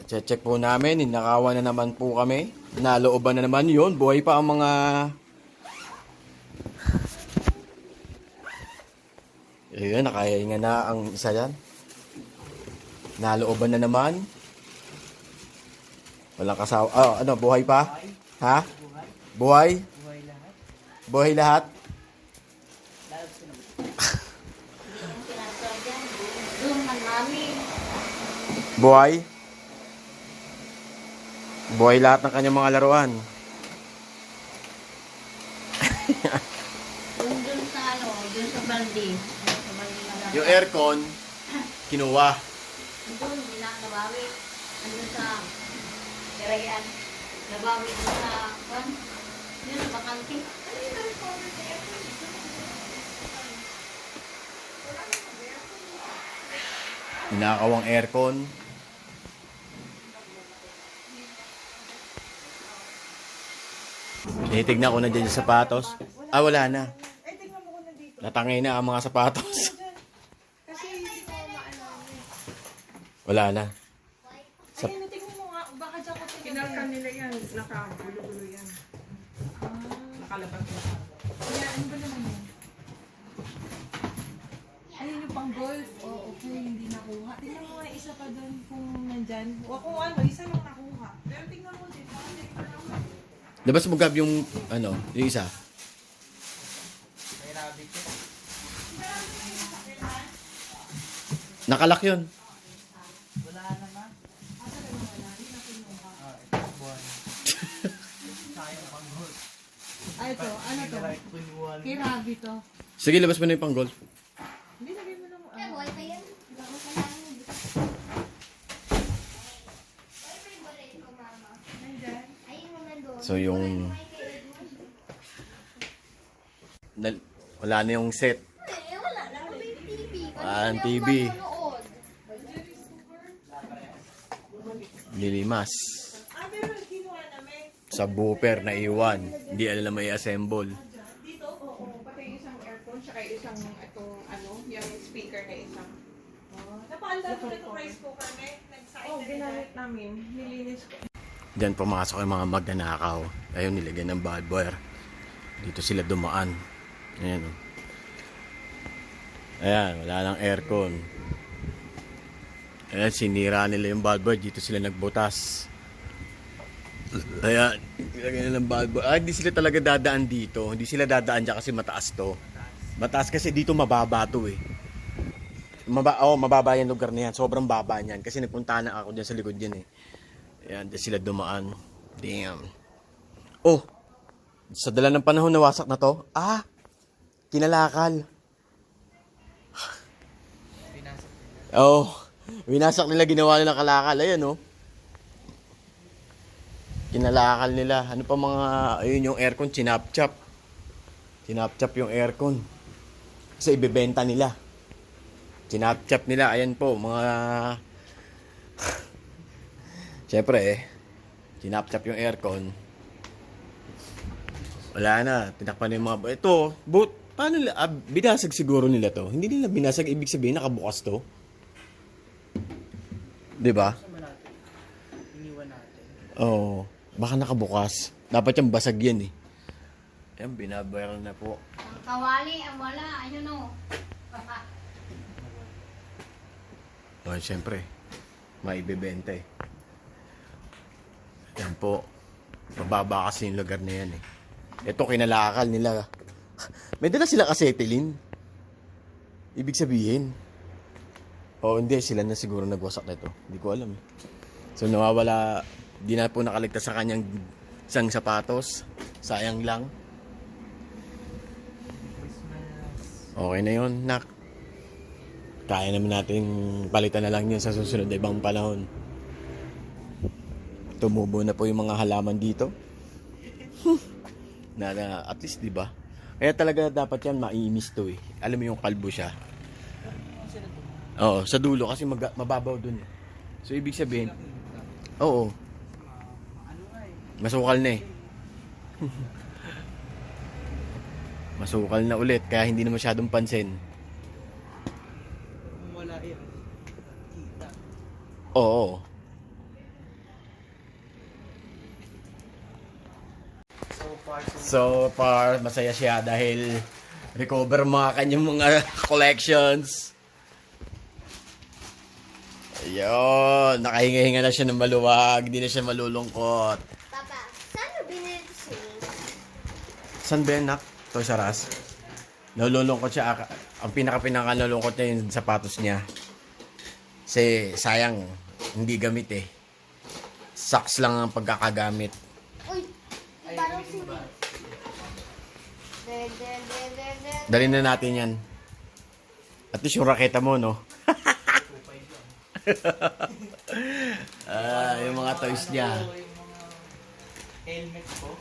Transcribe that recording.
Check po namin, ninakawan na naman po kami. Nalooban na naman yun. Buhay pa ang mga... Ayun, nakahinga na ang isa yan. Nalooban na naman. Walang kasawa. Oh, ano, buhay pa? Ha? Buhay? Buhay lahat. Buhay lahat? Buhay? Buhay lahat ng kanyang mga laruan. Dun sa ano, dun sa balde. Sa balde na lang. Yung aircon, kinuha. Dun, hindi na nabawi. Andun sa Karayan. Nabawi dun sa, yun, sa bakante. Ninakaw ang aircon. Tinitignan ko na dyan yung sapatos. Ah, wala na. Natangay na ang mga sapatos. Wala na. Ayun, tingnan mo nga. Baka dyan ko tingnan. Kinalkan nila yan. Nakagulo-gulo yan. Nakalabat na. Kaya ano ba naman yun? Ayun yung pang golf. Oh, okay, hindi nakuha. Tingnan mo nga isa pa doon kung nandyan. O kung ano, isa lang nakuha. Pero tingnan mo din. Baka hindi pa naman. Labas mo Gab yung, ano, yung isa. May rabbit yan. Nakalak yun. Wala naman. Ito buwan. Sayang pang gold. Ay, ito. Ano to? Like punuan. Kay Rabi to. Sige, labas mo na yung pang golf. Hindi, lagay mo lang. Eh, buhay pa yan. Bago sa namin. Nandyan. Ayun mo nandun. So, yung... Wala na yung set. Eh, wala na kami yung TV. Ang TV. Manonood. Nilimas. Ah, pero kinuha namin. Subwoofer na iwan. Hindi alam may assemble. Dito? Oo, pati isang aircon, tsaka isang ito, ano, yung speaker na isang. Napaandar mo na itong rice cooker, ne? Oo, ginamit namin. Nilinis ko. Diyan pumasok yung mga magnanakaw. Ayun, nilagyan ng barbed wire. Dito sila dumaan. Ayan. Oh. Ayan, wala nang aircon. Ayan, sinira nila yung barbed wire. Dito sila nagbutas. Ayan, nilagyan nila ng barbed wire. Ah, hindi sila talaga dadaan dito. Hindi sila dadaan dyan kasi mataas to. Mataas kasi dito mababa to eh. Mababa yung lugar na yan. Sobrang baba niyan. Kasi nagpunta na ako dyan sa likod yan eh. Ayan, dyan sila dumaan. Damn. Oh! Sa dala ng panahon nawasak na to. Ah! Kinalakal. Pinasok nila. Oh! Winasak nila, ginawa nila kalakal. Ayan oh. Kinalakal nila. Ano pa mga... Ayun yung aircon, chinap-chap. Chinap-chap yung aircon. Kasi ibebenta nila. Chinap-chap nila. Ayan po, mga... Siyempre eh, sinap-chap yung aircon. Wala na, tinakpan na yung mga... Ito, paano nila? Binasag siguro nila to. Hindi nila binasag, ibig sabihin nakabukas to. Diba? Kasama natin. Iniwan natin. Oo, baka nakabukas. Dapat yung basag yan eh. Ayan, binabayaran na po. Ang kawali, ang wala. Ayun o. Oh, siyempre, maibibenta eh. Yan po. Mababa kasi yung lugar na yan eh. Ito kinalakal nila. May dala sila acetylene. Ibig sabihin. O hindi, sila na siguro nagwasak na ito. Hindi ko alam eh. So nawawala, di na po nakaligtas sa kanyang isang sapatos. Sayang lang. Christmas. Okay na yun, nak. Kaya naman natin palitan na lang yun sa susunod na ibang panahon. Tumubo na po yung mga halaman dito. na at least, di ba? Kaya talaga dapat yan maiimis to eh. Alam mo yung kalbo siya. Oo, sa dulo kasi mababaw dun eh. So ibig sabihin, oo. Masukal na eh. Masukal na ulit kaya hindi na masyadong pansin. Kung wala yan, kita. Oo. So far, masaya siya dahil recover mga kanyang mga collections. Ayun, nakahinga-hinga na siya ng maluwag, hindi na siya malulungkot. Papa, saan mo binili ito siya? San ba yan, nak? Toys R Us? Nalulungkot siya. Ang pinaka-nalulungkot niya yung sapatos niya. Kasi sayang, hindi gamit eh. Socks lang ang pagkakagamit. Uy, parang sindi. De. Dali na natin yan. At least yung raketa mo, no? Yung mga toys niya. Helmet ko.